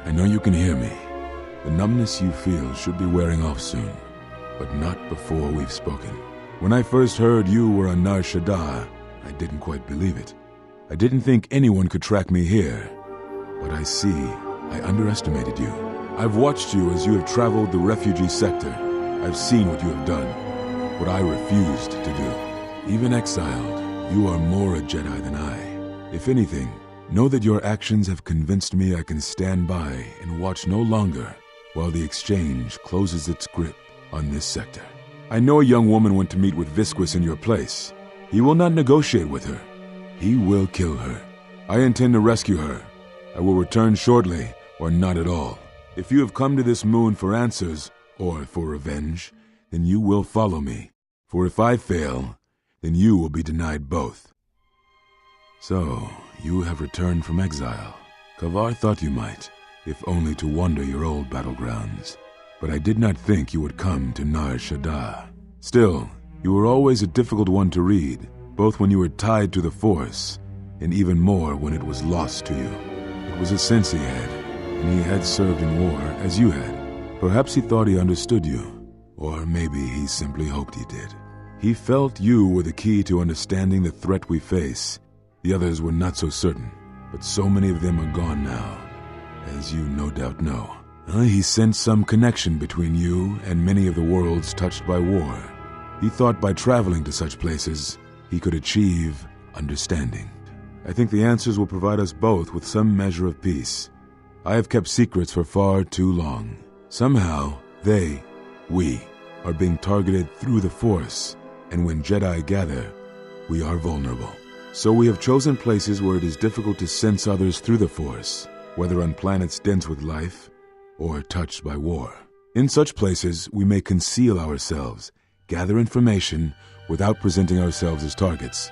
I know you can hear me. The numbness you feel should be wearing off soon, but not before we've spoken. When I first heard you were on Nar Shaddaa, I didn't quite believe it. I didn't think anyone could track me here, but I see I underestimated you. I've watched you as you have traveled the refugee sector. I've seen what you have done, what I refused to do. Even exiled, you are more a Jedi than I. If anything, know that your actions have convinced me I can stand by and watch no longer while the exchange closes its grip on this sector. I know a young woman went to meet with Visquis in your place. He will not negotiate with her. He will kill her. I intend to rescue her. I will return shortly, or not at all. If you have come to this moon for answers, or for revenge, then you will follow me. For if I fail, then you will be denied both. So, you have returned from exile. Kavar thought you might, if only to wander your old battlegrounds. But I did not think you would come to Nar Shaddaa. Still, you were always a difficult one to read, both when you were tied to the Force, and even more when it was lost to you. It was a sense he had, and he had served in war as you had. Perhaps he thought he understood you, or maybe he simply hoped he did. He felt you were the key to understanding the threat we face. The others were not so certain, but so many of them are gone now, as you no doubt know. He sensed some connection between you and many of the worlds touched by war. He thought by traveling to such places, he could achieve understanding. I think the answers will provide us both with some measure of peace. I have kept secrets for far too long. Somehow, we, are being targeted through the Force, and when Jedi gather, we are vulnerable. So we have chosen places where it is difficult to sense others through the Force, whether on planets dense with life or touched by war. In such places, we may conceal ourselves, gather information without presenting ourselves as targets.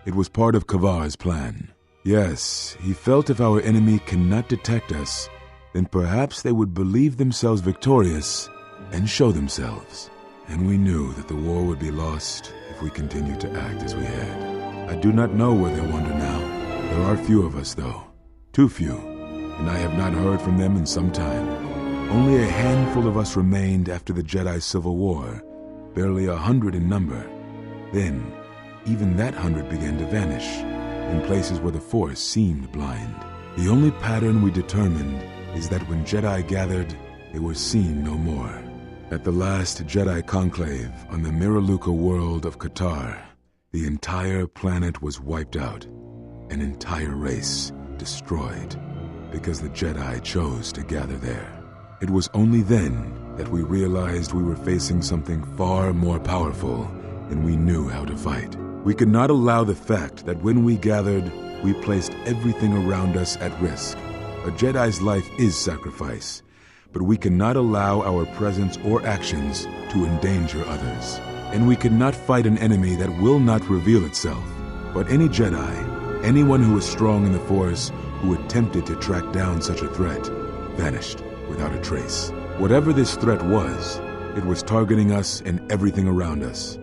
It was part of Kavar's plan. Yes, he felt if our enemy cannot detect us, then perhaps they would believe themselves victorious and show themselves. And we knew that the war would be lost if we continued to act as we had. I do not know where they wander now. There are few of us, though. Too few, and I have not heard from them in some time. Only a handful of us remained after the Jedi Civil War, barely 100 in number. Then, even that 100 began to vanish, in places where the Force seemed blind. The only pattern we determined is that when Jedi gathered, they were seen no more. At the last Jedi conclave on the Miraluka world of Qatar, the entire planet was wiped out, an entire race destroyed, because the Jedi chose to gather there. It was only then that we realized we were facing something far more powerful than we knew how to fight. We could not allow the fact that when we gathered, we placed everything around us at risk. A Jedi's life is sacrifice, but we cannot allow our presence or actions to endanger others. And we cannot fight an enemy that will not reveal itself. But any Jedi, anyone who is strong in the Force, who attempted to track down such a threat, vanished without a trace. Whatever this threat was, it was targeting us and everything around us.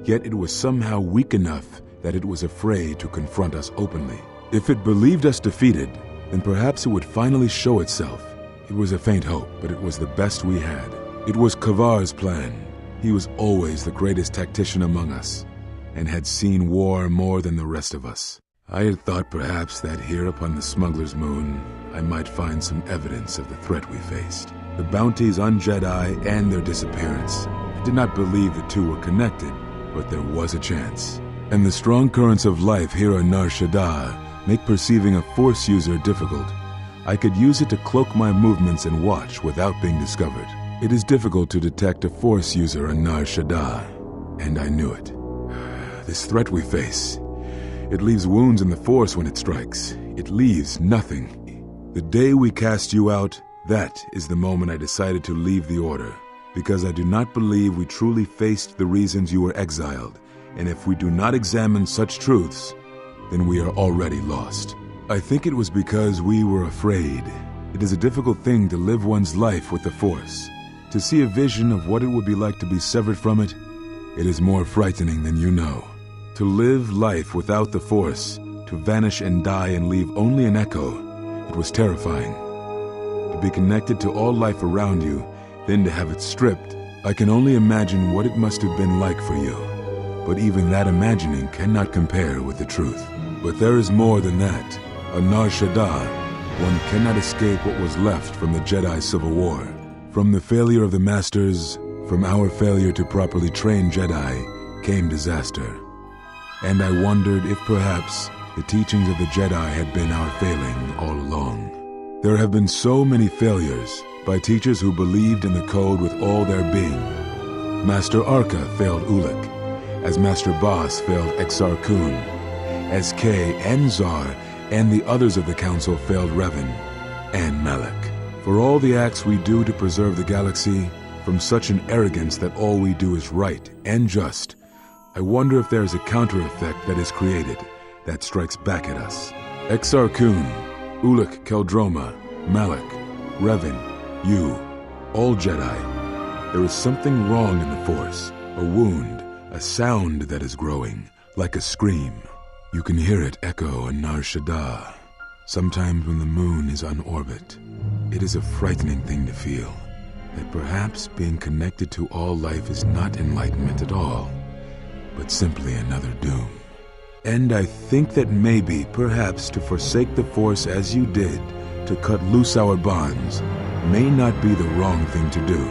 Yet it was somehow weak enough that it was afraid to confront us openly. If it believed us defeated, then perhaps it would finally show itself. It was a faint hope, but it was the best we had. It was Kavar's plan. He was always the greatest tactician among us, and had seen war more than the rest of us. I had thought perhaps that here upon the smuggler's moon, I might find some evidence of the threat we faced. The bounties on Jedi and their disappearance. I did not believe the two were connected, but there was a chance. And the strong currents of life here on Nar Shaddaa make perceiving a Force user difficult. I could use it to cloak my movements and watch without being discovered. It is difficult to detect a Force user on Nar Shaddaa, and I knew it. This threat we face, it leaves wounds in the Force when it strikes. It leaves nothing. The day we cast you out, that is the moment I decided to leave the Order, because I do not believe we truly faced the reasons you were exiled, and if we do not examine such truths, then we are already lost. I think it was because we were afraid. It is a difficult thing to live one's life with the Force. To see a vision of what it would be like to be severed from it, it is more frightening than you know. To live life without the Force, to vanish and die and leave only an echo, it was terrifying. To be connected to all life around you, then to have it stripped, I can only imagine what it must have been like for you. But even that imagining cannot compare with the truth. But there is more than that. On Nar Shaddaa, one cannot escape what was left from the Jedi Civil War. From the failure of the Masters, from our failure to properly train Jedi, came disaster. And I wondered if perhaps the teachings of the Jedi had been our failing all along. There have been so many failures by teachers who believed in the code with all their being. Master Arca failed Ulic, as Master Boss failed Exar Kun, as Kay and Zar and the others of the Council failed Revan and Malak. For all the acts we do to preserve the galaxy, from such an arrogance that all we do is right and just, I wonder if there is a counter-effect that is created that strikes back at us. Exar Kun, Ulic Keldroma, Malak, Revan, you, all Jedi. There is something wrong in the Force, a wound, a sound that is growing, like a scream. You can hear it echo in Nar Shaddaa, sometimes when the moon is on orbit. It is a frightening thing to feel, that perhaps being connected to all life is not enlightenment at all, but simply another doom. And I think that maybe, perhaps, to forsake the Force as you did, to cut loose our bonds, may not be the wrong thing to do.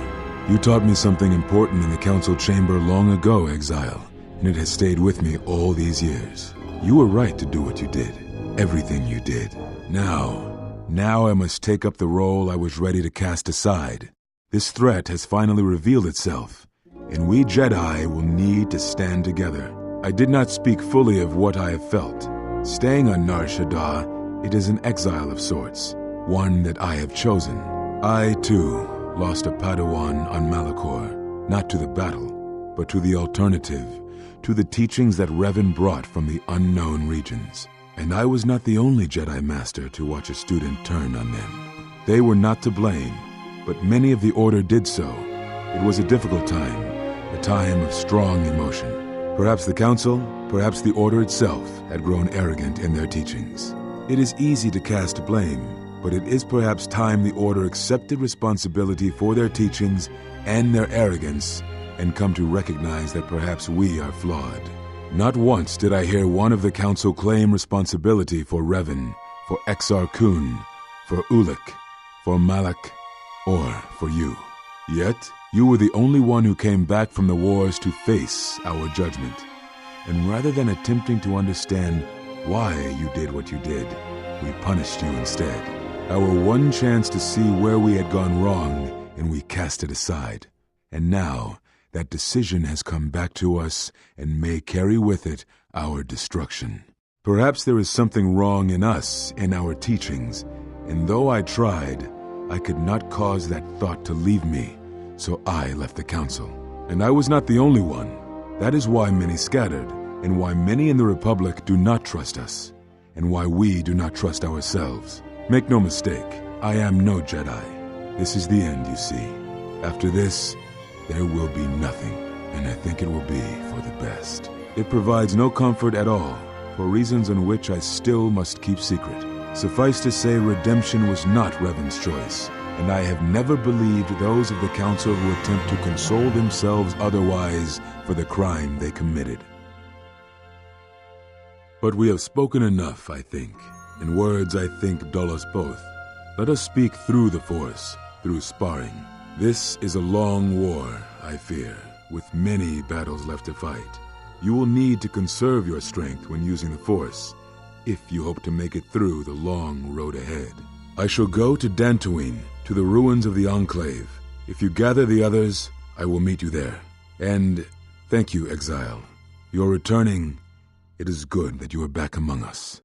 You taught me something important in the Council Chamber long ago, Exile, and it has stayed with me all these years. You were right to do what you did, everything you did. Now I must take up the role I was ready to cast aside. This threat has finally revealed itself, and we Jedi will need to stand together. I did not speak fully of what I have felt. Staying on Nar Shaddaa, it is an exile of sorts, one that I have chosen. I, too, lost a Padawan on Malachor, not to the battle, but to the alternative, to the teachings that Revan brought from the unknown regions. And I was not the only Jedi Master to watch a student turn on them. They were not to blame, but many of the Order did so. It was a difficult time, a time of strong emotion. Perhaps the Council, perhaps the Order itself, had grown arrogant in their teachings. It is easy to cast blame, but it is perhaps time the Order accepted responsibility for their teachings and their arrogance and come to recognize that perhaps we are flawed. Not once did I hear one of the Council claim responsibility for Revan, for Exar Kun, for Ulic, for Malak, or for you. Yet, you were the only one who came back from the wars to face our judgment. And rather than attempting to understand why you did what you did, we punished you instead. Our one chance to see where we had gone wrong, and we cast it aside. And now, that decision has come back to us and may carry with it our destruction. Perhaps there is something wrong in us, in our teachings, and though I tried, I could not cause that thought to leave me, so I left the Council. And I was not the only one. That is why many scattered, and why many in the Republic do not trust us, and why we do not trust ourselves. Make no mistake, I am no Jedi. This is the end, you see. After this, there will be nothing, and I think it will be for the best. It provides no comfort at all, for reasons on which I still must keep secret. Suffice to say, redemption was not Revan's choice, and I have never believed those of the Council who attempt to console themselves otherwise for the crime they committed. But we have spoken enough, I think, and words, I think, dull us both. Let us speak through the Force, through sparring. This is a long war, I fear, with many battles left to fight. You will need to conserve your strength when using the Force, if you hope to make it through the long road ahead. I shall go to Dantooine, to the ruins of the Enclave. If you gather the others, I will meet you there. And thank you, Exile. You're returning. It is good that you are back among us.